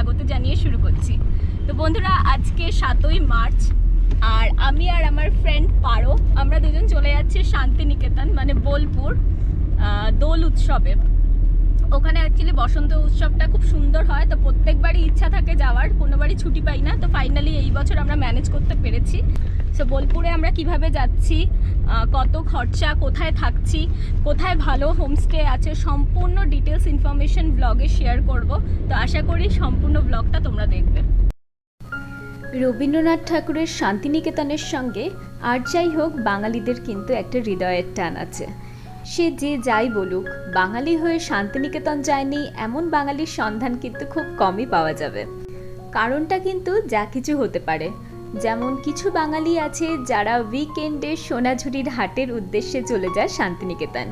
স্বাগত জানিয়ে শুরু করছি। তো বন্ধুরা, আজকে 7ই মার্চ আর আমি আর আমার ফ্রেন্ড পারো আমরা দুজন চলে যাচ্ছি শান্তিনিকেতন মানে বোলপুর দোল উৎসবে। ওখানে অ্যাকচুয়ালি বসন্ত উৎসবটা খুব সুন্দর হয়, তো প্রত্যেকবারই ইচ্ছা থাকে যাওয়ার, কোনোবারই ছুটি পাই না। তো ফাইনালি এই বছর আমরা ম্যানেজ করতে পেরেছি। সো বোলপুরে আমরা কিভাবে যাচ্ছি, কত খরচা, কোথায় থাকছি, কোথায় ভালো হোমস্টে আছে, সম্পূর্ণ ডিটেলস ইনফরমেশন ব্লগে শেয়ার করব। তো আশা করি সম্পূর্ণ ব্লগটা তোমরা দেখবে। রবীন্দ্রনাথ ঠাকুরের শান্তিনিকেতনের সঙ্গে আর যাই হোক বাঙালিদের কিন্তু একটা হৃদয়ের টান আছে। সে যে যাই বলুক, বাঙালি হয়ে শান্তিনিকেতন যায়নি এমন বাঙালির সন্ধান কিন্তু খুব কমই পাওয়া যাবে। কারণটা কিন্তু যা কিছু হতে পারে। যেমন কিছু বাঙালি আছে যারা উইকেন্ডে সোনাঝুরির হাটের উদ্দেশ্যে চলে যায় শান্তিনিকেতন,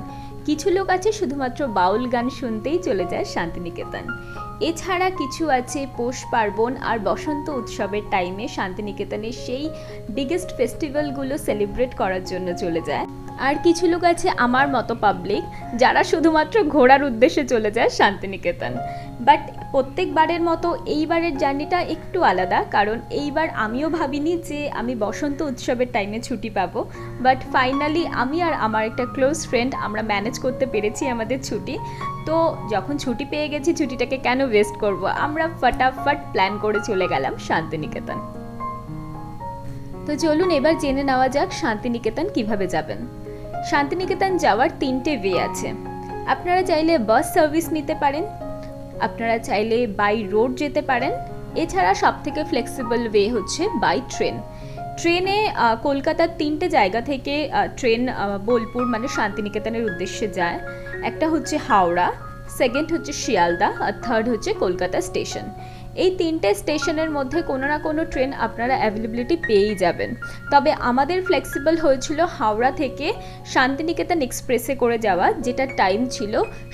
কিছু লোক আছে শুধুমাত্র বাউল গান শুনতেই চলে যায় শান্তিনিকেতন। এছাড়া কিছু আছে পৌষ পার্বণ আর বসন্ত উৎসবের টাইমে শান্তিনিকেতনের সেই বিগেস্ট ফেস্টিভ্যালগুলো সেলিব্রেট করার জন্য চলে যায়। আর কিছু লোক আছে আমার মতো পাবলিক যারা শুধুমাত্র ঘোরার উদ্দেশ্যে চলে যায় শান্তিনিকেতন। বাট প্রত্যেকবারের মতো এইবারের জার্নিটা একটু আলাদা, কারণ এইবার আমিও ভাবিনি যে আমি বসন্ত উৎসবের টাইমে ছুটি পাবো। বাট ফাইনালি আমি আর আমার একটা ক্লোজ ফ্রেন্ড আমরা ম্যানেজ করতে পেরেছি আমাদের ছুটি। তো যখন ছুটি পেয়ে গেছি, ছুটিটাকে কেন ওয়েস্ট করব, আমরা ফটাফট প্ল্যান করে চলে গেলাম শান্তিনিকেতন। তো চলুন এবার জেনে নেওয়া যাক শান্তিনিকেতন কিভাবে যাবেন। শান্তিনিকেতন যাওয়ার 3টে ওয়ে আছে। আপনারা চাইলে বাস সার্ভিস নিতে পারেন, আপনারা চাইলে বাই রোড যেতে পারেন, এছাড়া সবথেকে ফ্লেক্সিবল ওয়ে হচ্ছে বাই ট্রেন। ট্রেনে কলকাতার 3টে জায়গা থেকে ট্রেন বোলপুর মানে শান্তিনিকেতনের উদ্দেশ্যে যায়। একটা হচ্ছে হাওড়া, সেকেন্ড হচ্ছে শিয়ালদা আর থার্ড হচ্ছে কলকাতা স্টেশন। এই 3টে স্টেশনের মধ্যে কোনো না কোনো ট্রেন আপনারা অ্যাভেলেবিলিটি পেয়েই যাবেন। তবে আমাদের ফ্লেক্সিবল হয়েছিল হাওড়া থেকে শান্তিনিকেতন এক্সপ্রেসে করে যাওয়া, যেটা টাইম ছিল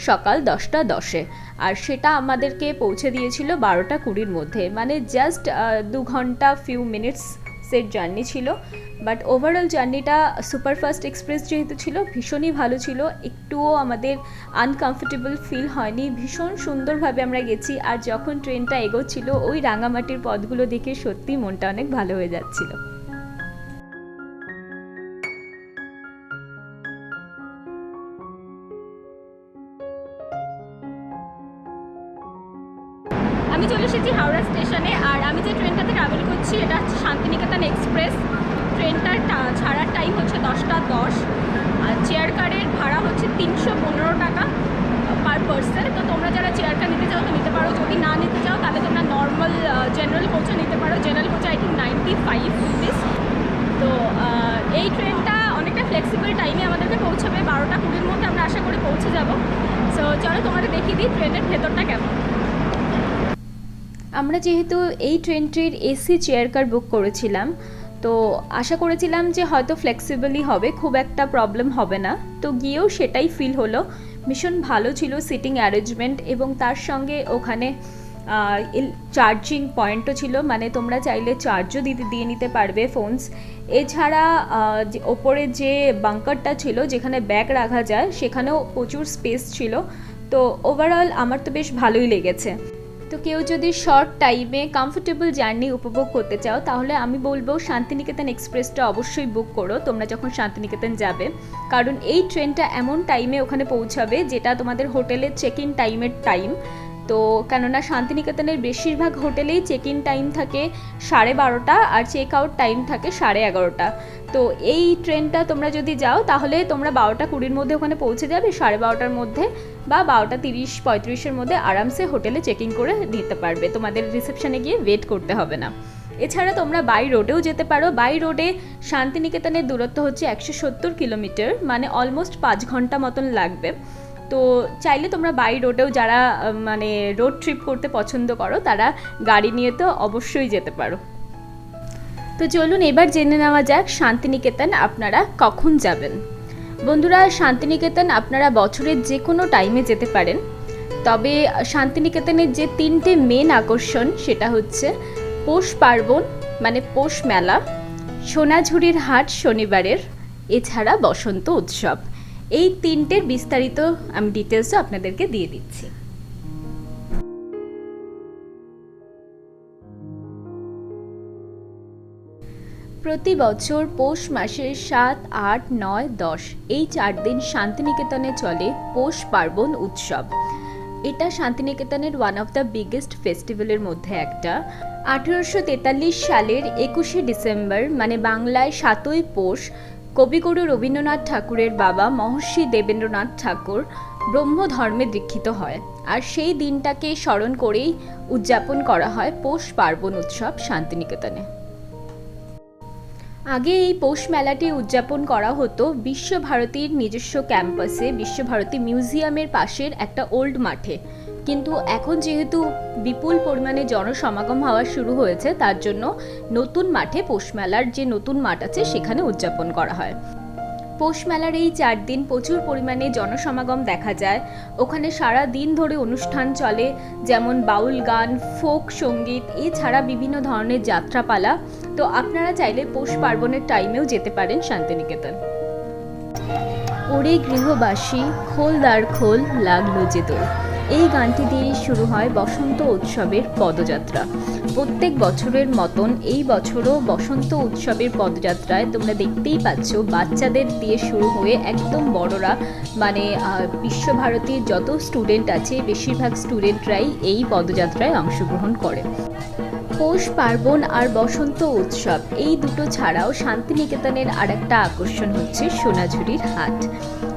সকাল 10টা 10-এ, আর সেটা আমাদেরকে পৌঁছে দিয়েছিল 12টা 20-এর মধ্যে, মানে জাস্ট 2 ঘন্টা ফিউ মিনিটস সেট জার্নি ছিল। বাট ওভারঅল জার্নিটা সুপারফাস্ট এক্সপ্রেস যেহেতু ছিল ভীষণই ভালো ছিল, একটুও আমাদের আনকমফোর্টেবল ফিল হয়নি। ভীষণ সুন্দরভাবে আমরা গেছি, আর যখন ট্রেনটা এগোচ্ছিল ওই রাঙামাটির পথগুলো দেখে সত্যি মনটা অনেক ভালো হয়ে যাচ্ছিল। আমি চলে এসেছি হাওড়া স্টেশনে, আর আমি যে ট্রেনটাতে ট্রাভেল করছি এটা হচ্ছে শান্তিনিকেতন এক্সপ্রেস। ট্রেনটার ছাড়ার টাইম হচ্ছে 10টা 10, আর চেয়ার কারের ভাড়া হচ্ছে 315 টাকা পার পার্সন। তো তোমরা যারা চেয়ার কার নিতে চাও তো নিতে পারো, যদি না নিতে চাও তাহলে তোমরা নর্মাল জেনারেল কোচও নিতে পারো। জেনারেল কোচে আই থিঙ্ক 95 রুপিস। তো এই ট্রেনটা অনেকটা ফ্লেক্সিবল টাইমে আমাদেরকে পৌঁছাবে, 12টা 20-এর মধ্যে আমরা আশা করে পৌঁছে যাবো। সো চলো তোমাদের দেখিয়ে দিই ট্রেনের ভেতরটা কেমন। আমরা যেহেতু এই ট্রেনটির এসি চেয়ার কার বুক করেছিলাম, তো আশা করেছিলাম যে হয়তো ফ্লেক্সিবলই হবে, খুব একটা প্রবলেম হবে না। তো গিয়েও সেটাই ফিল হলো, ভীষণ ভালো ছিল সিটিং অ্যারেঞ্জমেন্ট, এবং তার সঙ্গে ওখানে চার্জিং পয়েন্টও ছিল, মানে তোমরা চাইলে চার্জও দিয়ে নিতে পারবে ফোনস। এছাড়া ওপরে যে বাঙ্কারটা ছিল যেখানে ব্যাগ রাখা যায় সেখানেও প্রচুর স্পেস ছিল। তো ওভারঅল আমার তো বেশ ভালোই লেগেছে। তো কেউ যদি শর্ট টাইমে কমফোর্টেবল জার্নি উপভোগ করতে চাও তাহলে আমি বলবো শান্তিনিকেতন এক্সপ্রেসটা অবশ্যই বুক করো তোমরা যখন শান্তিনিকেতন যাবে, কারণ এই ট্রেনটা এমন টাইমে ওখানে পৌঁছাবে যেটা তোমাদের হোটেলের চেক ইন টাইমের টাইম। তো কেননা শান্তিনিকেতনের বেশিরভাগ হোটেলেই চেক ইন টাইম থাকে 12:30 আর চেক আউট টাইম থাকে 11:30। তো এই ট্রেনটা তোমরা যদি যাও তাহলে তোমরা 12টা 20-এর মধ্যে ওখানে পৌঁছে যাবে, 12:30টার মধ্যে বা 12:30-35-এর মধ্যে আরামসে হোটেলে চেক ইন করে নিতে পারবে, তোমাদের রিসেপশনে গিয়ে ওয়েট করতে হবে না। এছাড়া তোমরা বাই রোডেও যেতে পারো। বাই রোডে শান্তিনিকেতনের দূরত্ব হচ্ছে 170 কিলোমিটার, মানে অলমোস্ট 5 ঘন্টা মতন লাগবে। তো চাইলে তোমরা বাই রোডেও যারা মানে রোড ট্রিপ করতে পছন্দ করো তারা গাড়ি নিয়ে তো অবশ্যই যেতে পারো। তো চলুন এবার জেনে নেওয়া যাক শান্তিনিকেতন আপনারা কখন যাবেন। বন্ধুরা, শান্তিনিকেতন আপনারা বছরের যে কোনো টাইমে যেতে পারেন, তবে শান্তিনিকেতনের যে 3টে মেন আকর্ষণ সেটা হচ্ছে পৌষ পার্বণ মানে পৌষ মেলা, সোনাঝুরির হাট শনিবারের, এছাড়া বসন্ত উৎসব। এই 3টের বিস্তারিত আমি ডিটেলসও আপনাদেরকে দিয়ে দিচ্ছি। আমি চলে এসেছি হাওড়া স্টেশনে, আর আমি যে ট্রেনটাতে ট্রাভেল করছি এটা হচ্ছে শান্তিনিকেতন এক্সপ্রেস। ট্রেনটার ছাড়ার টাইম হচ্ছে 10টা 10, আর চেয়ার কারের ভাড়া হচ্ছে 315 টাকা পার পার্সন। তো গিয়েও সেটাই ফিল হলো, ভীষণ ভালো ছিল সিটিং অ্যারেঞ্জমেন্ট, এবং তার সঙ্গে ওখানে চার্জিং পয়েন্টও ছিল, মানে তোমরা চাইলে চার্জও দিয়ে নিতে পারবে, তোমাদের রিসেপশনে গিয়ে ওয়েট করতে হবে না। এছাড়া তোমরা বাই রোডেও যেতে পারো। বাই রোডে শান্তিনিকেতনের দূরত্ব হচ্ছে 170 কিলোমিটার, মানে অলমোস্ট 5 ঘন্টা মতন লাগবে। তো এই ট্রেনটা তোমরা যদি যাও তাহলে তোমরা 12টা 20-এর মধ্যে আরামসে হোটেলে চেক ইন করে নিতে পারবে, প্রতি বছর পৌষ মাসের 7, 8, 9, 10 এই 4 দিন শান্তিনিকেতনে চলে পৌষ পার্বণ উৎসব। এটা শান্তিনিকেতনের ওয়ান অফ দ্য বিগেস্ট ফেস্টিভ্যালের মধ্যে একটা। 1843 সালের 21শে ডিসেম্বর মানে বাংলায় 7ই পৌষ কবিগুরু রবীন্দ্রনাথ ঠাকুরের বাবা মহর্ষি দেবেন্দ্রনাথ ঠাকুর ব্রহ্ম ধর্মে দীক্ষিত হয়, আর সেই দিনটাকে স্মরণ করেই উদযাপন করা হয় পৌষ পার্বণ উৎসব শান্তিনিকেতনে। আগে এই পৌষ মেলাটি উদযাপন করা হতো বিশ্বভারতীর নিজস্ব ক্যাম্পাসে, বিশ্বভারতী মিউজিয়ামের পাশের একটা ওল্ড মাঠে, কিন্তু এখন যেহেতু বিপুল পরিমাণে জনসমাগম হওয়া শুরু হয়েছে তার জন্য নতুন মাঠে পৌষ মেলার যে নতুন মাঠ আছে সেখানে উদযাপন করা হয়। পৌষ মেলার এই 4 দিন প্রচুর পরিমাণে জনসমাগম দেখা যায়। ওখানে সারা দিন ধরে অনুষ্ঠান চলে, যেমন বাউল গান, ফোক সঙ্গীত, এছাড়া বিভিন্ন ধরনের যাত্রাপালা। তো আপনারা চাইলে পৌষ পার্বণের টাইমেও যেতে পারেন শান্তিনিকেতন। ওরে গৃহবাসী খোল দ্বার খোল লাগলো যে দোল, এই গানটি দিয়ে শুরু হয় বসন্ত উৎসবের পদযাত্রা। প্রত্যেক বছরের মতন এই বছরও বসন্ত উৎসবের পদযাত্রায় তোমরা দেখতেই পাচ্ছ বাচ্চাদের দিয়ে শুরু হয়ে একদম বড়রা, মানে বিশ্বভারতীর যত স্টুডেন্ট আছে বেশিরভাগ স্টুডেন্টরাই এই পদযাত্রায় অংশগ্রহণ করে। পৌষ পার্বণ আর বসন্ত উৎসব এই দুটো ছাড়াও শান্তিনিকেতনের আরেকটা আকর্ষণ হচ্ছে সোনাঝুরির হাট।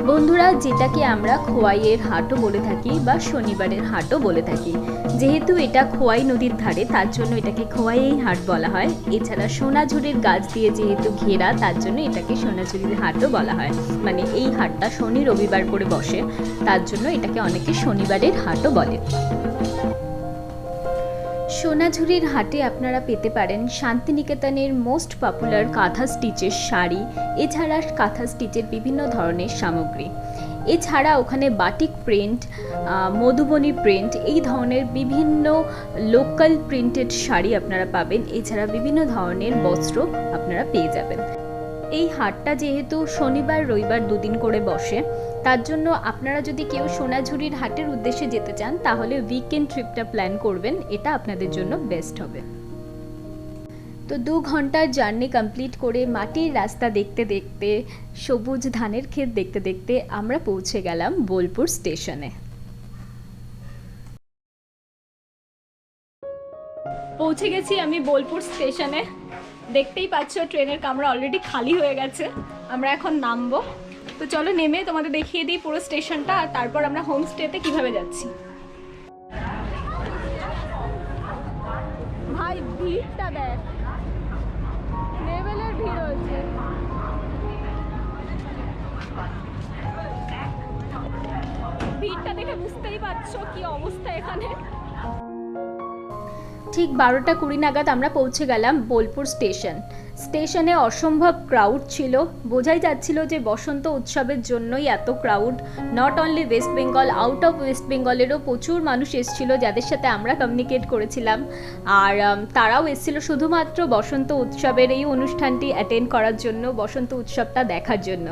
বন্ধুরা, যেটাকে আমরা খোয়াইয়ের হাটও বলে থাকি বা শনিবারের হাটও বলে থাকি। যেহেতু এটা খোয়াই নদীর ধারে তার জন্য এটাকে খোয়াইয়ের হাট বলা হয়। এছাড়া সোনাঝুরির গাছ দিয়ে যেহেতু ঘেরা তার জন্য এটাকে সোনাঝুরির হাটও বলা হয়। মানে এই হাটটা শনি রবিবার করে বসে, তার জন্য এটাকে অনেকে শনিবারের হাটও বলে। সোনাঝুরির হাটে আপনারা পেতে পারেন শান্তিনিকেতনের মোস্ট পপুলার কাঁথা স্টিচের শাড়ি, এছাড়া কাঁথা স্টিচের বিভিন্ন ধরনের সামগ্রী। এছাড়া ওখানে বাটিক প্রিন্ট, মধুবনী প্রিন্ট, এই ধরনের বিভিন্ন লোকাল প্রিন্টেড শাড়ি আপনারা পাবেন। এছাড়া বিভিন্ন ধরনের বস্ত্র আপনারা পেয়ে যাবেন। এই হাটটা যেহেতু শনিবার রবিবার দুদিন করে বসে, তার জন্য আপনারা যদি কেউ সোনাঝুরির হাটের উদ্দেশ্যে যেতে চান তাহলে উইকেন্ড ট্রিপটা প্ল্যান করবেন, এটা আপনাদের জন্য বেস্ট হবে। তো 2 ঘন্টার জার্নি কমপ্লিট করে মাটির রাস্তা দেখতে দেখতে, সবুজ ধানের ক্ষেত দেখতে দেখতে আমরা পৌঁছে গেলাম বোলপুর স্টেশনে। পৌঁছে গেছি আমি বোলপুর স্টেশনে। দেখতেই পাচ্ছ ট্রেনের কামরা অলরেডি খালি হয়ে গেছে, আমরা এখন নামবো। তো চলো নেমে তোমাদের দেখিয়ে দিই পুরো স্টেশনটা, আর তারপর আমরা হোমস্টেতে কিভাবে যাচ্ছি। ভাই ভিড়টা দেখ, লেভেলের ভিড় হয়েছে। ভিড়টা দেখে বুঝতেই পারছো কি অবস্থা এখানে। ঠিক 12টা 20 নাগাদ আমরা পৌঁছে গেলাম বোলপুর স্টেশনে অসম্ভব ক্রাউড ছিল। বোঝাই যাচ্ছিল যে বসন্ত উৎসবের জন্যই এত crowd. Not only West Bengal, out of ওয়েস্ট বেঙ্গলেরও প্রচুর মানুষ এসেছিল যাদের সাথে আমরা কমিউনিকেট করেছিলাম, আর তারাও এসেছিল শুধুমাত্র বসন্ত উৎসবের এই অনুষ্ঠানটি অ্যাটেন্ড করার জন্য, বসন্ত উৎসবটা দেখার জন্য,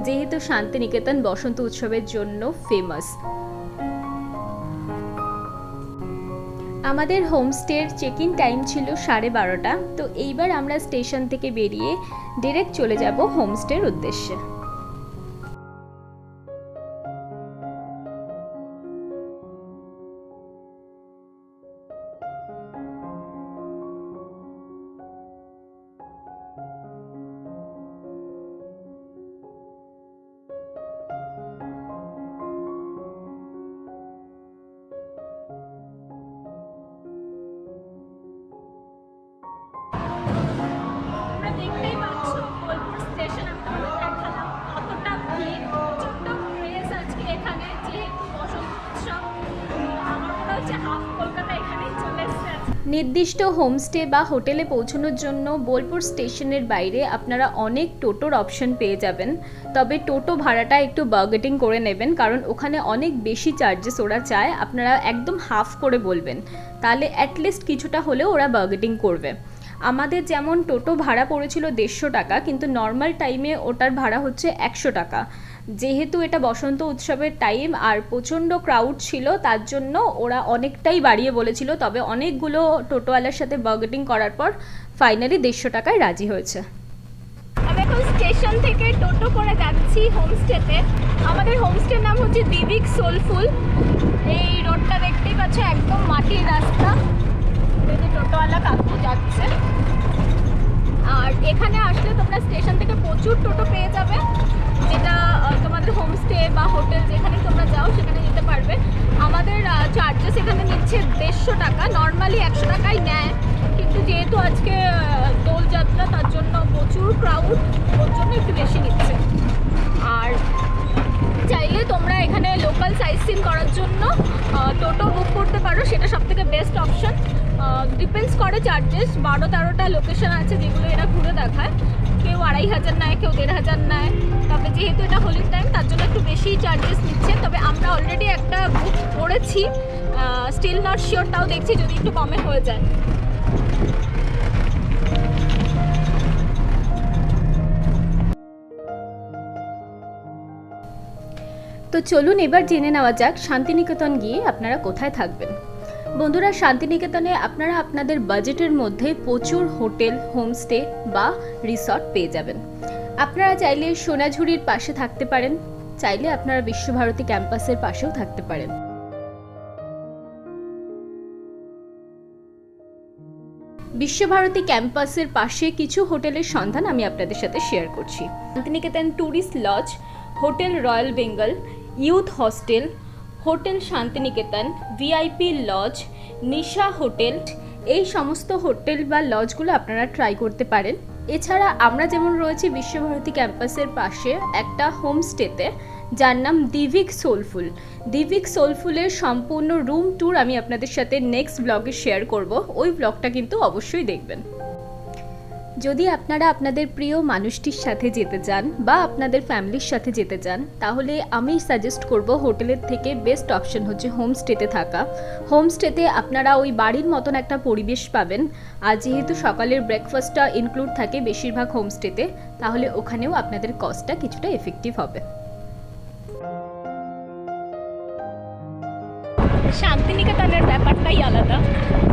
যেহেতু শান্তিনিকেতন বসন্ত উৎসবের জন্য ফেমাস। আমাদের হোমস্টের চেক ইন টাইম ছিল 12:30। তো এইবার আমরা স্টেশন থেকে বেরিয়ে ডিরেক্ট চলে যাব হোমস্টের উদ্দেশ্যে। দেখতেই পাচ্ছ বোলপুর স্টেশন আমি তোমাদের দেখালাম কতটা ভিড়, ছোট্ট প্লেস আজকে এখানে, যেহেতু বসন্ত উৎসব আমার মনে হচ্ছে হাফ কলকাতা এখানেই চলে এসেছে। নির্দিষ্ট হোমস্টে বা হোটেলে পৌঁছানোর জন্য বোলপুর স্টেশনের বাইরে আপনারা অনেক টোটোর অপশন পেয়ে যাবেন, তবে টোটো ভাড়াটা একটু বার্গেটিং করে নেবেন, কারণ ওখানে অনেক বেশি চার্জেস ওরা চায়। আপনারা একদম হাফ করে বলবেন, তাহলে অ্যাটলিস্ট কিছুটা হলেও ওরা বার্গেটিং করবে। আমাদের যেমন টোটো ভাড়া পড়েছিল 150 টাকা, কিন্তু নর্মাল টাইমে ওটার ভাড়া হচ্ছে 100 টাকা। যেহেতু এটা বসন্ত উৎসবের টাইম আর প্রচণ্ড ক্রাউড ছিল, তার জন্য ওরা অনেকটাই বাড়িয়ে বলেছিল, তবে অনেকগুলো টোটোওয়ালার সাথে বার্গেটিং করার পর ফাইনালি 150 টাকায় রাজি হয়েছে। এখন স্টেশন থেকে টোটো করে যাচ্ছি হোমস্টেতে। আমাদের হোমস্টের নাম হচ্ছে দিভিক সোলফুল। এই রোডটা দেখতেই পাচ্ছ, একদম মাটির রাস্তা। এই যে টোটোওয়ালা কাকু যাচ্ছে। আর এখানে আসলে তোমরা স্টেশন থেকে প্রচুর টোটো পেয়ে যাবে, যেটা তোমাদের হোমস্টে বা হোটেল যেখানে তোমরা যাও সেখানে যেতে পারবে। আমাদের চার্জেস এখানে নিচ্ছে 150 টাকা, নর্মালি 100 টাকাই নেয়, কিন্তু যেহেতু আজকে দোলযাত্রা তার জন্য প্রচুর ক্রাউড, ওর জন্য একটু বেশি নিচ্ছে। আর চাইলে তোমরা এখানে লোকাল সাইট সিন করার জন্য টোটো বুক করতে পারো, সেটা সবথেকে বেস্ট অপশন। ডিপেন্ডস করে চার্জেস, 12-13টা লোকেশন আছে যেগুলো এরা ঘুরে দেখায়। কেউ 2500 নেয়, কেউ 1500 নেয়। তবে যেহেতু এটা হোলির টাইম তার জন্য একটু বেশি চার্জেস নিচ্ছে। তবে আমরা অলরেডি একটা বুক করেছি, স্টিল নট শিওর, তাও দেখছি যদি একটু কমে হয়ে যায়। তো চলুন এবার জেনে নেওয়া যাক শান্তিনিকেতন গিয়ে আপনারা কোথায় থাকবেন। বন্ধুরা, শান্তিনিকেতনে আপনারা আপনাদের বাজেটের মধ্যে প্রচুর হোটেল, হোমস্টে বা রিসর্ট পেয়ে যাবেন। আপনারা চাইলে সোনাঝুরির পাশে থাকতে পারেন, চাইলে আপনারা বিশ্বভারতী ক্যাম্পাসের পাশেও থাকতে পারেন। বিশ্বভারতী ক্যাম্পাসের পাশে কিছু হোটেলের সন্ধান আমি আপনাদের সাথে শেয়ার করছি। Shantiniketan tourist lodge, hotel royal Bengal, youth hostel, hotel Shantiniketan, VIP lodge, Nisha hotel, এই সমস্ত হোটেল বা লজগুলো আপনারা ট্রাই করতে পারেন। এছাড়া আমরা যেমন রয়েছি বিশ্বভারতী ক্যাম্পাসের পাশে একটা হোমস্টেতে, যার নাম দিভিক সোলফুল। দিভিক সোলফুলের সম্পূর্ণ রুম ট্যুর আমি আপনাদের সাথে নেক্সট ব্লগে শেয়ার করব, ওই ব্লগটা কিন্তু অবশ্যই দেখবেন। যদি আপনারা আপনাদের প্রিয় মানুষটির সাথে যেতে চান বা আপনাদের ফ্যামিলির সাথে যেতে চান, তাহলে আমি সাজেস্ট করব হোটেলের থেকে বেস্ট অপশন হচ্ছে হোমস্টেতে থাকা। হোমস্টেতে আপনারা ওই বাড়ির মতন একটা পরিবেশ পাবেন, আর যেহেতু সকালের ব্রেকফাস্টটা ইনক্লুড থাকে বেশিরভাগ হোমস্টেতে, তাহলে ওখানেও আপনাদের কস্টটা কিছুটা এফেক্টিভ হবে। শান্তিনিকেতনের ব্যাপারটাই আলাদা,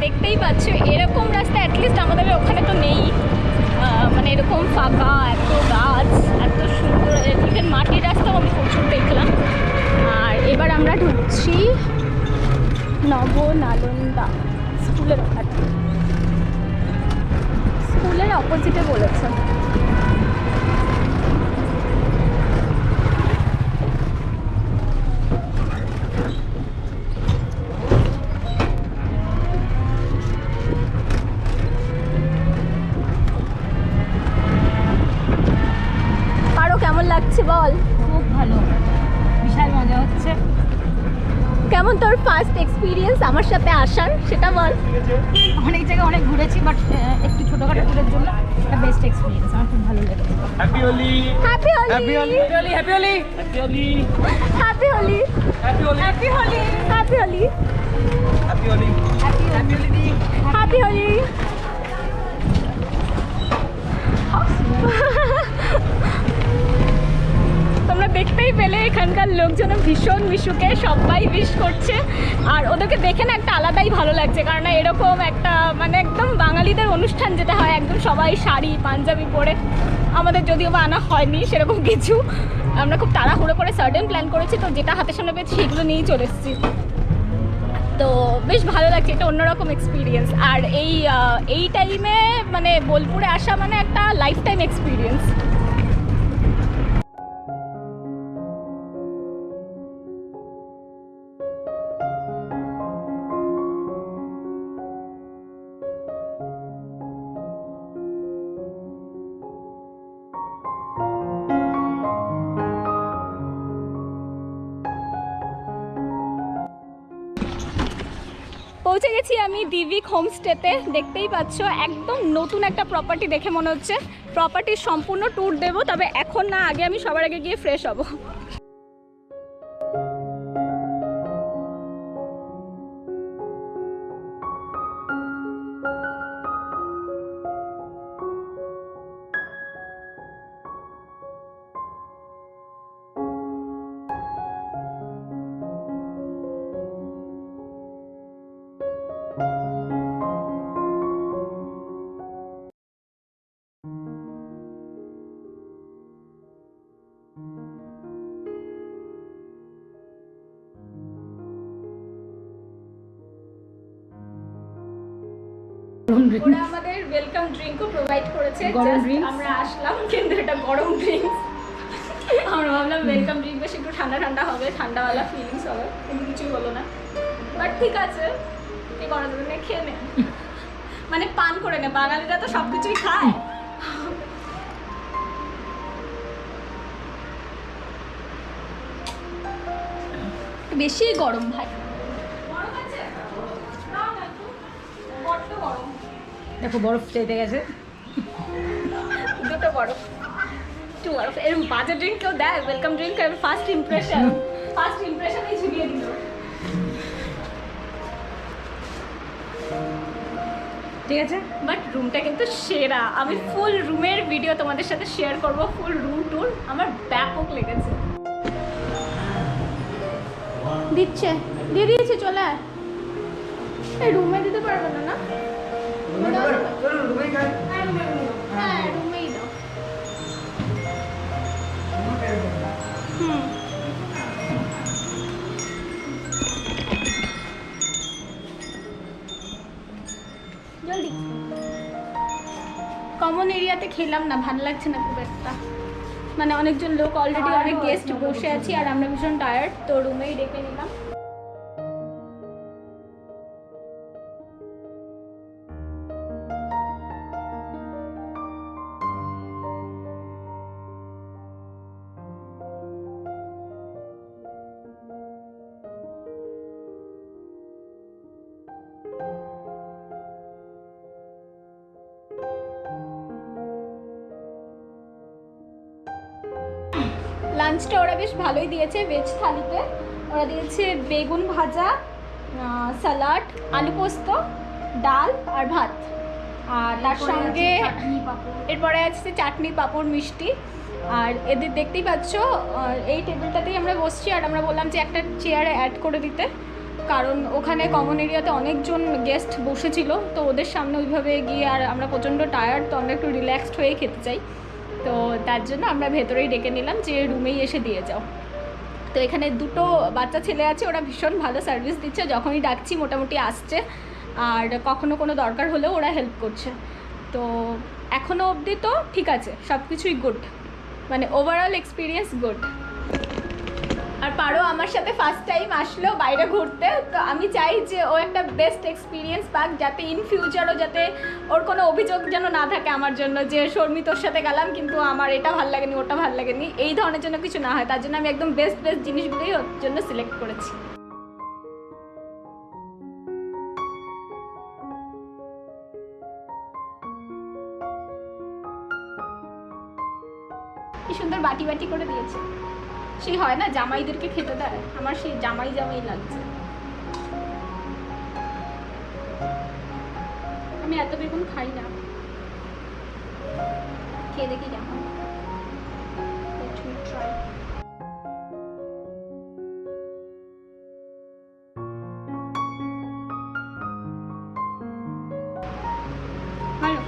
দেখতেই পাচ্ছ। এরকম রাস্তা অ্যাটলিস্ট আমাদের ওখানে তো নেই, মানে এরকম ফাঁকা, এত গাছ, এত সুন্দর, ইভেন মাটির রাস্তাও আমি প্রচুর দেখলাম। আর এবার আমরা ঢুকছি নবনালন্দা স্কুলের ওখানে, স্কুলের অপোজিটে বলেছে। কেমন লাগছে বল? খুব ভালো, বিশাল মজা হচ্ছে। কেমন তোর ফার্স্ট এক্সপিরিয়েন্স আমার সাথে আসার, সেটা বল। অনেক জায়গায় অনেক ঘুরেছি, বাট একটু ছোটখাটো ট্যুরের জন্য একটা বেস্ট এক্সপিরিয়েন্স, আমার খুব ভালো লেগেছে। Happy Holi, happy Holi, happy Holi, happy Holi, happy Holi, happy Holi, happy Holi, happy Holi, happy Holi, happy Holi, happy Holi, happy Holi. তোমরা দেখতেই পেলে এখানকার লোকজন ভীষণ মিশুকে, সবাই উইশ করছে। আর ওদেরকে দেখে না একটা আলাদাই ভালো লাগছে, কারণ এরকম একটা মানে একদম বাঙালিদের অনুষ্ঠান যেটা হয়, একদম সবাই শাড়ি পাঞ্জাবি পরে। আমাদের যদিও বা আনা হয়নি সেরকম কিছু, আমরা খুব তাড়াহুড়ো করে সাডেন প্ল্যান করেছি, তো যেটা হাতে সামনে পেয়েছি সেগুলো নিয়েই চলে এসেছি। তো বেশ ভালো লাগছে, এটা অন্যরকম এক্সপিরিয়েন্স। আর এই টাইমে মানে বোলপুরে আসা মানে একটা লাইফ টাইম এক্সপিরিয়েন্স। পৌঁছে গেছি আমি দিভিক হোমস্টেতে, দেখতেই পাচ্ছ একদম নতুন একটা প্রপার্টি দেখে মনে হচ্ছে। প্রপার্টির সম্পূর্ণ ট্যুর দেবো, তবে এখন না, আগে আমি সবার আগে গিয়ে ফ্রেশ হব। ওরা আমাদের ওয়েলকাম ড্রিঙ্কও প্রোভাইড করেছে। গরম Just drinks? আমরা আসলাম কিন্তু এটা গরম ড্রিঙ্কস। আমরা ভাবলাম ওয়েলকাম ড্রিঙ্ক বেশি একটু ঠান্ডা ঠান্ডা হবে, ঠান্ডাওয়ালা ফিলিংস হবে, কিন্তু কিছুই হলো না। বাট ঠিক আছে, কি করা যাবে, না খেয়ে নে, মানে পান করে নে, বাঙালিরা তো সব কিছুই খায়। বেশি গরম ভাই, গরম আছে? নাও না একটু, বড্ড গরম। দেখো বরফ চাইতে গেছে। দুটো বরফ, একটু বরফ। এরকম বাজে ড্রিঙ্ক কেউ দেয়? ওয়েলকাম ড্রিঙ্ক ফার্স্ট ইমপ্রেশনেই ঝুলিয়ে দিল। ঠিক আছে, বাট রুমটা কিন্তু সেরা। আমি ফুল রুমের ভিডিও তোমাদের সাথে শেয়ার করব, ফুল রুম ট্যুর। আমার ব্যাপক লেগেছে। দিচ্ছে, দিয়ে দিয়েছে, চলে আয়। এই রুমে দিতে পারবে না? না হ্যাঁ, রুমেই দাও। হুম, জলদি। কমন এরিয়াতে খেলাম না, ভালো লাগছে না খুব একটা, মানে অনেকজন লোক অলরেডি, অনেক গেস্ট বসে আছি আর আমরা ভীষণ টায়ার্ড, তো রুমেই ডেকে নিলাম। লাঞ্চটা ওরা বেশ ভালোই দিয়েছে, ভেজ থালিতে ওরা দিয়েছে বেগুন ভাজা, স্যালাড, আলু পোস্ত, ডাল আর ভাত, আর তার সঙ্গে এরপরে আছে চাটনি, পাঁপড়, মিষ্টি। আর এদের দেখতেই পাচ্ছ এই টেবিলটাতেই আমরা বসছি, আর আমরা বললাম যে একটা চেয়ারে অ্যাড করে দিতে, কারণ ওখানে কমন এরিয়াতে অনেকজন গেস্ট বসেছিল, তো ওদের সামনে ওইভাবে গিয়ে, আর আমরা প্রচণ্ড টায়ার্ড, তো আমরা একটু রিল্যাক্সড হয়ে খেতে চাই, তো তার জন্য আমরা ভেতরেই ডেকে নিলাম যে রুমেই এসে দিয়ে যাও। তো এখানে দুটো বাচ্চা ছেলে আছে, ওরা ভীষণ ভালো সার্ভিস দিচ্ছে, যখনই ডাকছি মোটামুটি আসছে, আর কখনো কোনো দরকার হলেও ওরা হেল্প করছে। তো এখনও অবধি তো ঠিক আছে, সব কিছুই গুড, মানে ওভারঅল এক্সপিরিয়েন্স গুড। আর পারো আমার সাথে ফার্স্ট টাইম আসলো বাইরে ঘুরতে, তো আমি চাই যে ও একটা বেস্ট এক্সপিরিয়েন্স পাক, যাতে ইন ফিউচারও যাতে ওর কোনো অভিযোগ যেন না থাকে আমার জন্য, যে শর্মি তোর সাথে গেলাম কিন্তু আমার এটা ভালো লাগেনি, ওটা ভালো লাগেনি, এই ধরনের জন্য কিছু না হয়। তার জন্য আমি একদম বেস্ট জিনিসগুলোই ওর জন্য সিলেক্ট করেছি। কি সুন্দর বাটি বাটি করে দিয়েছে, সেই হয় না জামাইদেরকে খেতে দেয়, আমার সেই জামাই জামাই লাগছে। আমি এত বেগুন খাই না, খেয়ে দেখি কেমন। Let me try. ভালো,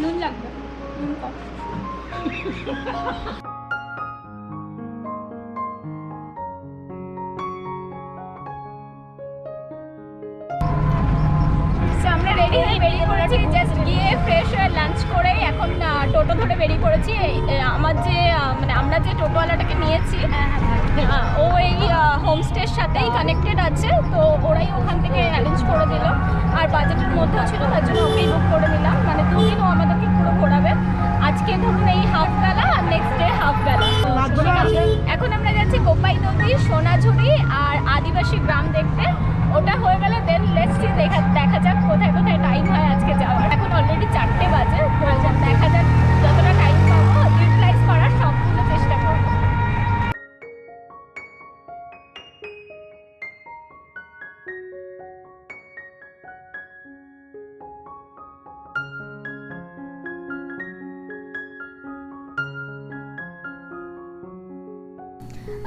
নুন লাগবে, নুন কম। আমরা রেডি হয়ে বেরিয়ে পড়েছি, জাস্ট গিয়ে ফ্রেশ হয়ে লাঞ্চ করে এখন টোটো ধরে বেরিয়ে পড়েছি। আমার যে মানে আমরা যে টোটোওয়ালাটাকে নিয়েছি, ও এই হোমস্টের সাথেই কানেক্টেড আছে, তো ওরাই ওখান থেকে অ্যারেঞ্জ করে দিল, আর বাজেটের মধ্যেও ছিল, তার জন্য ওকেই বুক করে নিলাম। মানে দুদিন ও আমাদেরকে পুরো ঘোরাবে, আজকে ধরুন এই হাফ বেলা আর নেক্সট ডে হাফ বেলা। এখন আমরা যাচ্ছি কোপাই নদী, সোনাঝুরি আর আদিবাসী গ্রাম দেখতে। ওটা হয়ে গেলে দেন লেটস সি, দেখা যাক কোথায় কোথায় টাইম হয় আজকে যাওয়ার। এখন অলরেডি 4টে বাজে, তো দেখা যাক যতটা টাইম পাবো ইউটিলাইজ করার সবগুলো চেষ্টা করবো।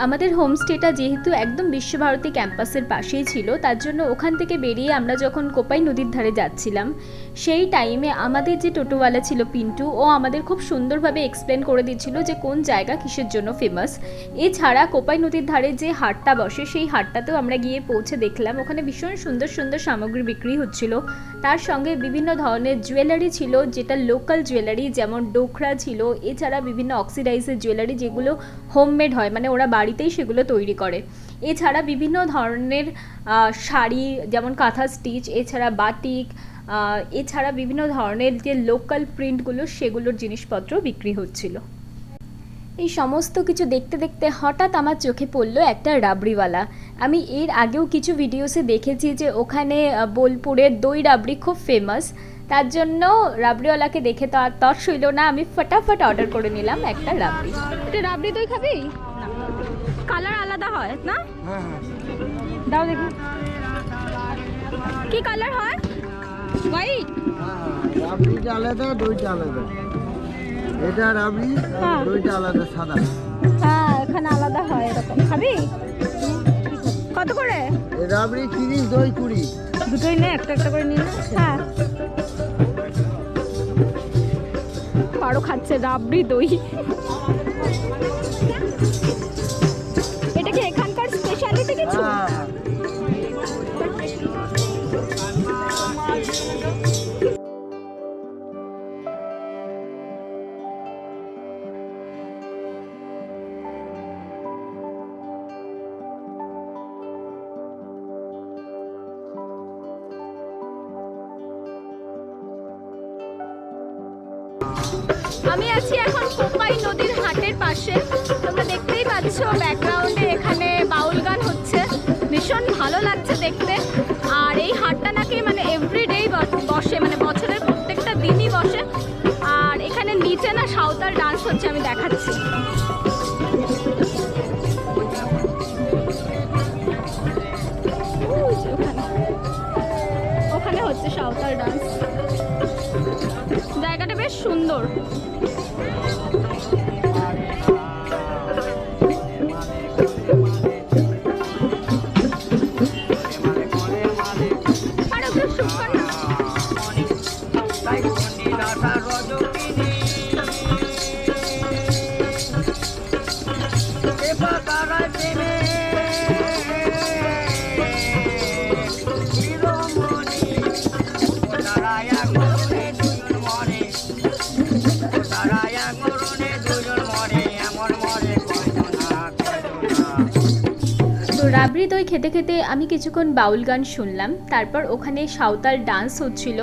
আমাদের হোমস্টেটা যেহেতু একদম বিশ্বভারতী ক্যাম্পাসের পাশেই ছিল, তার জন্য ওখান থেকে বেরিয়ে আমরা যখন কোপাই নদীর ধারে যাচ্ছিলাম সেই টাইমে আমাদের যে টোটোওয়ালা ছিল পিন্টু, ও আমাদের খুব সুন্দরভাবে এক্সপ্লেন করে দিচ্ছিল যে কোন জায়গা কিসের জন্য ফেমাস। এছাড়া কোপাই নদীর ধারে যে হাটটা বসে সেই হাটটাতেও আমরা গিয়ে পৌঁছে দেখলাম ওখানে ভীষণ সুন্দর সুন্দর সামগ্রী বিক্রি হচ্ছিল। তার সঙ্গে বিভিন্ন ধরনের জুয়েলারি ছিল, যেটা লোকাল জুয়েলারি, যেমন ডোকরা ছিল, এছাড়া বিভিন্ন অক্সিডাইজের জুয়েলারি যেগুলো হোমমেড হয়, মানে ওরা বাড়িতেই সেগুলো তৈরি করে। এছাড়া বিভিন্ন ধরনের শাড়ি যেমন কাঁথা স্টিচ, এছাড়া বাটিক, এছাড়া বিভিন্ন ধরনের যে লোকাল প্রিন্টগুলো সেগুলোর জিনিসপত্র বিক্রি হচ্ছিল। এই সমস্ত কিছু দেখতে দেখতে হঠাৎ আমার চোখে পড়লো একটা রাবড়িওয়ালা। আমি এর আগেও কিছু ভিডিওসে দেখেছি যে ওখানে বোলপুরের দই রাবড়ি খুব ফেমাস, তার জন্য রাবড়িওয়ালাকে দেখে তো আর তর সইল না, আমি ফটাফট অর্ডার করে নিলাম একটা রাবড়ি। এটা রাবড়ি দই খাবি? কালার আলাদা হয় না? দাও দেখি কি কালার হয়। হোয়াইট? রাবড়িটা আলাদা, দইটা আলাদা। এটা রাবড়ি, হ্যাঁ। দইটা আলাদা সাদা। হ্যাঁ, এখানে আলাদা হয় এরকম। খাবি? কত করে? এই রাবড়ি 30, দই 20। দুটোই নে, একটা একটা করে নিন। হ্যাঁ, পারো খাচ্ছে রাবড়ি দই। এটা কি এখানকার স্পেশালিটি কিছু? হ্যাঁ। আমি আছি এখন কোপাই নদীর হাটের পাশে। তোমরা দেখতেই পাচ্ছ ব্যাকগ্রাউন্ডে এখানে বাউল গান হচ্ছে, ভীষণ ভালো লাগছে দেখতে। আর এই হাটটা নাকি মানে এভরিডেই বসে, মানে বছরের প্রত্যেকটা দিনই বসে। আর এখানে নিচে না সাঁওতাল ডান্স হচ্ছে, আমি দেখাচ্ছি। ওখানে হচ্ছে সাঁওতাল ডান্স। জায়গাটা বেশ সুন্দর। আর ওকে শুট কর না। তো রাবড়ি দই খেতে খেতে আমি কিছুক্ষণ বাউল গান শুনলাম, তারপর ওখানে সাঁওতাল ডান্স হচ্ছিল,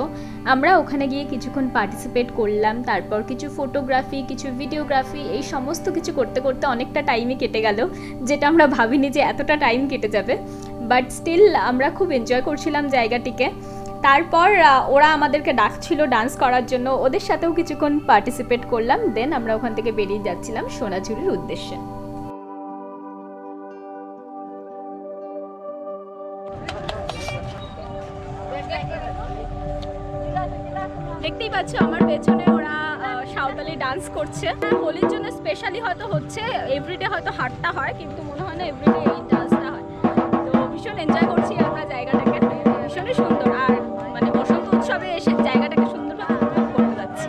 আমরা ওখানে গিয়ে কিছুক্ষণ পার্টিসিপেট করলাম। তারপর কিছু ফটোগ্রাফি, কিছু ভিডিওগ্রাফি, এই সমস্ত কিছু করতে করতে অনেকটা টাইমই কেটে গেল, যেটা আমরা ভাবিনি যে এতটা টাইম কেটে যাবে। বাট স্টিল আমরা খুব এনজয় করছিলাম জায়গাটিকে। তারপর ওরা আমাদেরকে ডাকছিল ডান্স করার জন্য, ওদের সাথেও কিছুক্ষণ পার্টিসিপেট করলাম। দেন আমরা ওখান থেকে বেরিয়ে যাচ্ছিলাম সোনাঝুরির উদ্দেশ্যে। দেখতেই পাচ্ছ আমার পেছনে ওরা সাঁওতালি ডান্স করছে। হোলির জন্য স্পেশালি হয়তো হচ্ছে, এভরিডে হয়তো হাটটা হয়, কিন্তু মনে হয় না এভরিডে এই ডান্সটা হয়। তো ভীষণ এনজয় করছি আমরা জায়গাটাকে, ভীষণই সুন্দর। আর মানে বসন্ত উৎসবে এসে জায়গাটাকে সুন্দরভাবে উপভোগ করতে যাচ্ছি।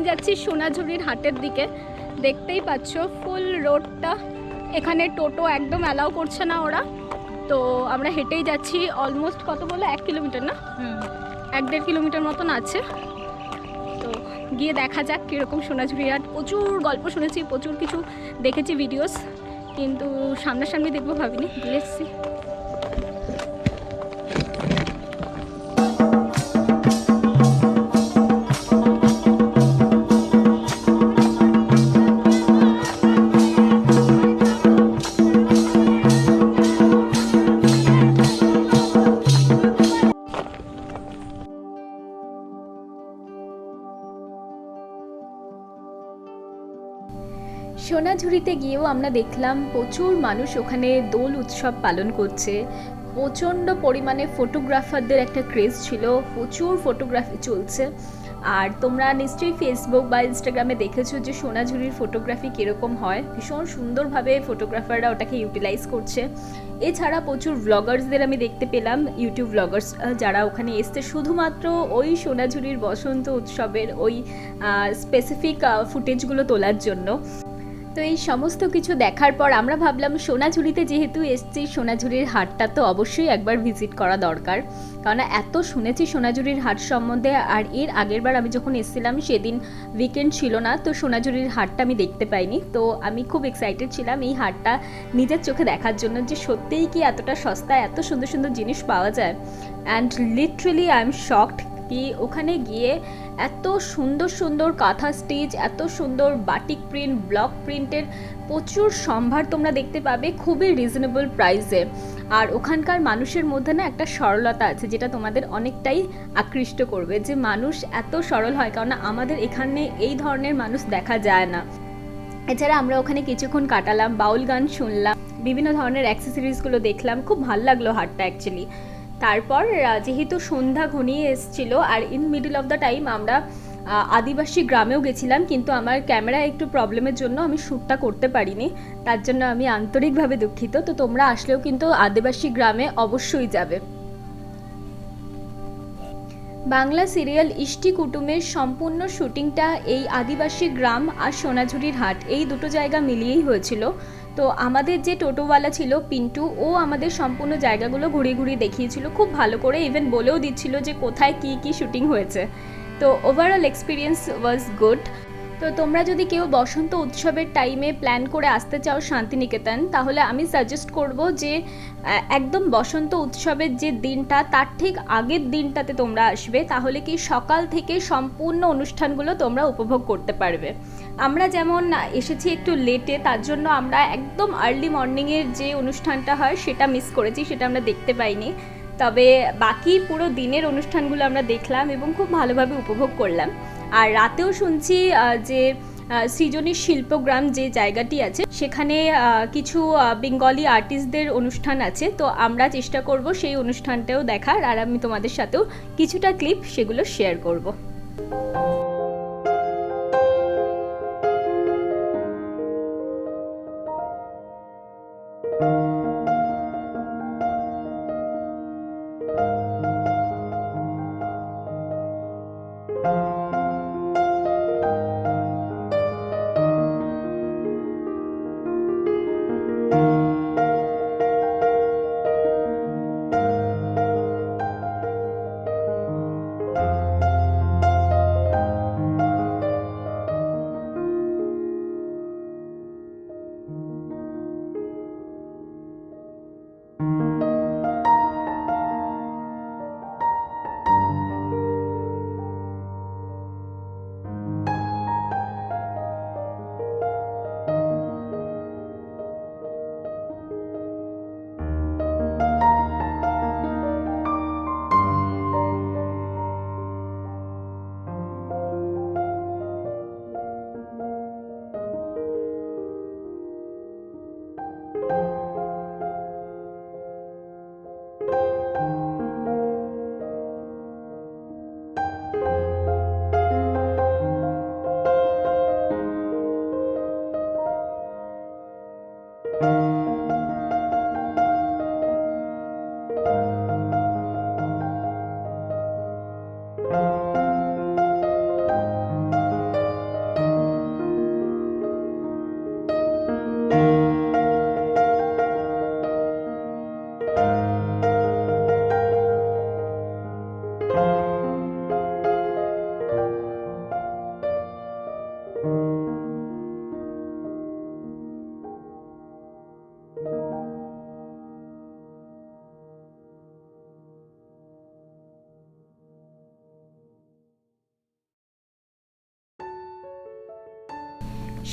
যাচ্ছি সোনাঝুরির হাটের দিকে। দেখতেই পাচ্ছ ফুল রোডটা, এখানে টোটো একদম অ্যালাউ করছে না ওরা, তো আমরা হেঁটেই যাচ্ছি। অলমোস্ট কত বলো, 1 কিলোমিটার না? 1-1.5 কিলোমিটার মতন আছে। তো গিয়ে দেখা যাক কীরকম সোনাঝুরি হাট। প্রচুর গল্প শুনেছি, প্রচুর কিছু দেখেছি ভিডিওস, কিন্তু সামনাসামনি দেখবো ভাবিনি। Let's see. সোনাঝুরিতে গিয়েও আমরা দেখলাম প্রচুর মানুষ ওখানে দোল উৎসব পালন করছে। প্রচণ্ড পরিমাণে ফটোগ্রাফারদের একটা ক্রেজ ছিল, প্রচুর ফটোগ্রাফি চলছে। আর তোমরা নিশ্চয়ই ফেসবুক বা ইনস্টাগ্রামে দেখেছো যে সোনাঝুরির ফটোগ্রাফি কীরকম হয়, ভীষণ সুন্দরভাবে ফটোগ্রাফাররা ওটাকে ইউটিলাইজ করছে। এছাড়া প্রচুর ব্লগার্সদের আমি দেখতে পেলাম, ইউটিউব ব্লগার্স যারা ওখানে এসছে শুধুমাত্র ওই সোনাঝুরির বসন্ত উৎসবের ওই স্পেসিফিক ফুটেজগুলো তোলার জন্য। তো এই সমস্ত কিছু দেখার পর আমরা ভাবলাম সোনাঝুরিতে যেহেতু এসছি, সোনাঝুরির হাটটা তো অবশ্যই একবার ভিজিট করা দরকার, কারণ এত শুনেছি সোনাঝুরির হাট সম্বন্ধে। আর এর আগেরবার আমি যখন এসেছিলাম সেদিন উইকেন্ড ছিল না, তো সোনাঝুরির হাটটা আমি দেখতে পাইনি। তো আমি খুব এক্সাইটেড ছিলাম এই হাটটা নিজের চোখে দেখার জন্য, যে সত্যিই কি এতটা সস্তায় এত সুন্দর সুন্দর জিনিস পাওয়া যায়। And literally I am shocked কি ওখানে গিয়ে এত সুন্দর সুন্দর কাঁথা স্টিচ, এত সুন্দর বাটিক প্রিন্ট, ব্লক প্রিন্টের প্রচুর সম্ভার তোমরা দেখতে পাবে খুবই রিজনেবল প্রাইসে। আর ওখানকার মানুষের মধ্যে না একটা সরলতা আছে যেটা তোমাদের অনেকটাই আকৃষ্ট করবে, যে মানুষ এত সরল হয়, কারণ আমাদের এখানে এই ধরনের মানুষ দেখা যায় না। এছাড়া আমরা ওখানে কিছুক্ষণ কাটালাম, বাউল গান শুনলাম, বিভিন্ন ধরনের অ্যাক্সেসরিজগুলো দেখলাম, খুব ভালো লাগলো হাটটা অ্যাকচুয়ালি। তারপর যেহেতু সন্ধ্যা ঘনিয়ে এসেছিলো আর in middle of the time আমরা আদিবাসী গ্রামেও গেছিলাম, কিন্তু আমার ক্যামেরা একটু প্রবলেমের জন্য আমি শ্যুটটা করতে পারিনি, তার জন্য আমি আন্তরিকভাবে দুঃখিত। তো তোমরা আসলেও কিন্তু আদিবাসী গ্রামে অবশ্যই যাবে। বাংলা সিরিয়াল ইষ্টি কুটুমের সম্পূর্ণ শুটিংটা এই আদিবাসী গ্রাম আর সোনাঝুরির হাট এই দুটো জায়গা মিলিয়েই হয়েছিল। তো আমাদের যে টোটোওয়ালা ছিল পিন্টু, ও আমাদের সম্পূর্ণ জায়গাগুলো ঘুরিয়ে ঘুরিয়ে দেখিয়েছিল খুব ভালো করে, ইভেন বলেও দিচ্ছিল যে কোথায় কী কী শুটিং হয়েছে। তো ওভারঅল এক্সপিরিয়েন্স ওয়াজ গুড। তো তোমরা যদি কেউ বসন্ত উৎসবের টাইমে প্ল্যান করে আসতে চাও শান্তিনিকেতন, তাহলে আমি সাজেস্ট করব যে একদম বসন্ত উৎসবের যে দিনটা তার ঠিক আগের দিনটাতে তোমরা আসবে, তাহলে কি সকাল থেকে সম্পূর্ণ অনুষ্ঠানগুলো তোমরা উপভোগ করতে পারবে। আমরা যেমন এসেছি একটু লেটে, তার জন্য আমরা একদম আর্লি মর্নিংয়ের যে অনুষ্ঠানটা হয় সেটা মিস করেছি, সেটা আমরা দেখতে পাইনি। তবে বাকি পুরো দিনের অনুষ্ঠানগুলো আমরা দেখলাম এবং খুব ভালোভাবে উপভোগ করলাম। আর রাতেও শুনছি যে সৃজনী শিল্পগ্রাম যে জায়গাটি আছে সেখানে কিছু বেঙ্গলি আর্টিস্টদের অনুষ্ঠান আছে। তো আমরা চেষ্টা করব সেই অনুষ্ঠানটাও দেখার, আর আমি তোমাদের সাথেও কিছুটা ক্লিপ সেগুলো শেয়ার করব।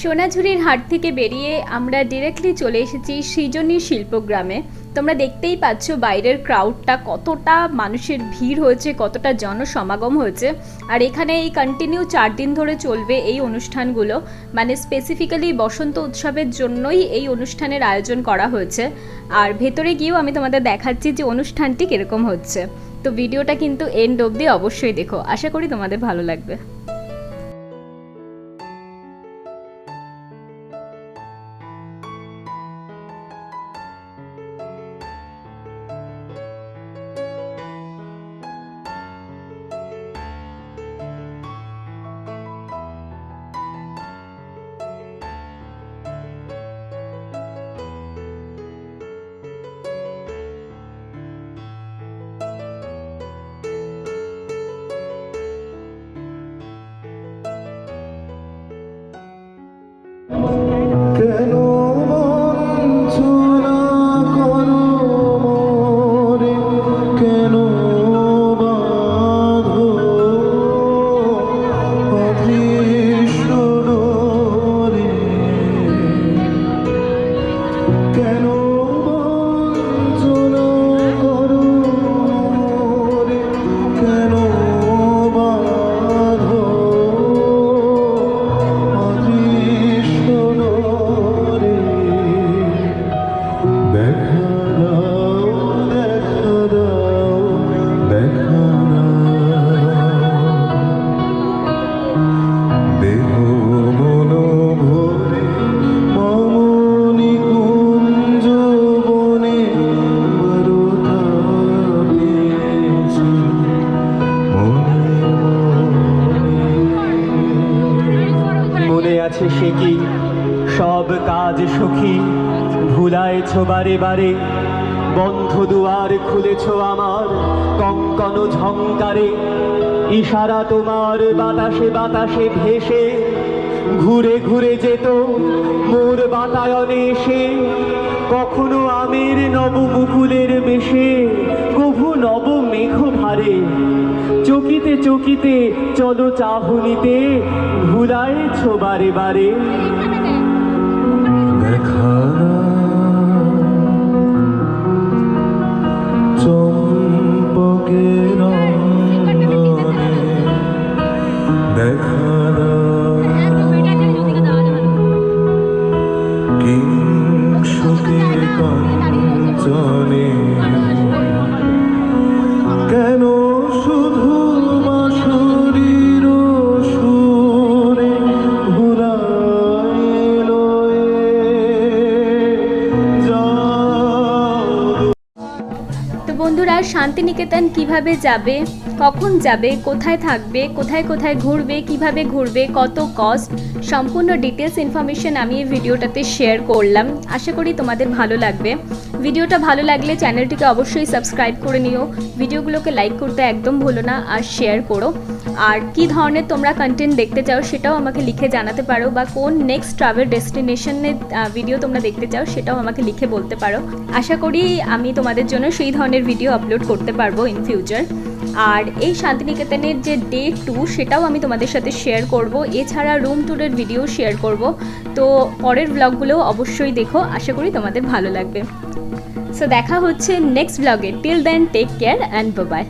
সোনাঝুরির হাট থেকে বেরিয়ে আমরা ডিরেক্টলি চলে এসেছি সৃজনী শিল্পগ্রামে। তোমরা দেখতেই পাচ্ছ বাইরের ক্রাউডটা, কতটা মানুষের ভিড় হয়েছে, কতটা জনসমাগম হয়েছে। আর এখানে এই কন্টিনিউ 4 দিন ধরে চলবে এই অনুষ্ঠানগুলো, মানে স্পেসিফিক্যালি বসন্ত উৎসবের জন্যই এই অনুষ্ঠানের আয়োজন করা হয়েছে। আর ভেতরে গিয়েও আমি তোমাদের দেখাচ্ছি যে অনুষ্ঠানটি কীরকম হচ্ছে। তো ভিডিওটা কিন্তু এন্ড অবধি অবশ্যই দেখো, আশা করি তোমাদের ভালো লাগবে। কেন বঞ্চনা করো মোরে, কেন বাঁধো অতৃষ্ণ ডোরে, কেন বঞ্চনা করো মোরে, কেন বাঁধো অতৃষ্ণ ডোরে। দেখা দাও, দেখা দাও, দেখা দাও, দেহ মন ভরে মমনি কুঞ্জ বনে বারতা পেয়েছি মনে মনে আছে সে কি সব কাজ সখী ভুলাইছ বারে বারে, বন্ধ দুয়ার খুলেছ আমার কঙ্কন ঝংকারে। ইশারা তোমার বাতাসে বাতাসে ভেসে ঘুরে ঘুরে যেত মোর বাতায়নে এসে, কখনো আমের নব মুকুলের বেশে, কভু নব মেঘ ভারে। চকিতে চকিতে চলো চাহনিতে ভুলাইছ বারে বারে। দেখা চম্পকের অঙ্গনে, দেখা কিংসুকের কাঞ্চনে, কেন শুধু বাঁশরীর সুরে ভুলাইল তো বন্ধুরা, শান্তিনিকেতন কিভাবে যাবে, কখন যাবে, কোথায় থাকবে, কোথায় কোথায় ঘুরবে, কিভাবে ঘুরবে, কত কস্ট, সম্পূর্ণ ডিটেলস ইনফরমেশন আমি এই ভিডিওটাতে শেয়ার করলাম। আশা করি তোমাদের ভালো লাগবে। ভিডিওটা ভালো লাগলে চ্যানেলটিকে অবশ্যই সাবস্ক্রাইব করে নিও, ভিডিওগুলোকে লাইক করতে একদম ভুলো না, আর শেয়ার করো। আর কি ধরনের তোমরা কন্টেন্ট দেখতে চাও সেটাও আমাকে লিখে জানাতে পারো, বা কোন নেক্সট ট্রাভেল ডেস্টিনেশনের ভিডিও তোমরা দেখতে চাও সেটাও আমাকে লিখে বলতে পারো। আশা করি আমি তোমাদের জন্য সেই ধরনের ভিডিও আপলোড করতে পারবো ইন ফিউচার। আর এই শান্তিনিকেতনের যে ডে 2 সেটাও আমি তোমাদের সাথে শেয়ার করব, এছাড়া রুম ট্যুরের ভিডিও শেয়ার করব। তো পরের ব্লগগুলোও অবশ্যই দেখো, আশা করি তোমাদের ভালো লাগবে। সো দেখা হচ্ছে নেক্সট ব্লগে। Till then take care and bye by.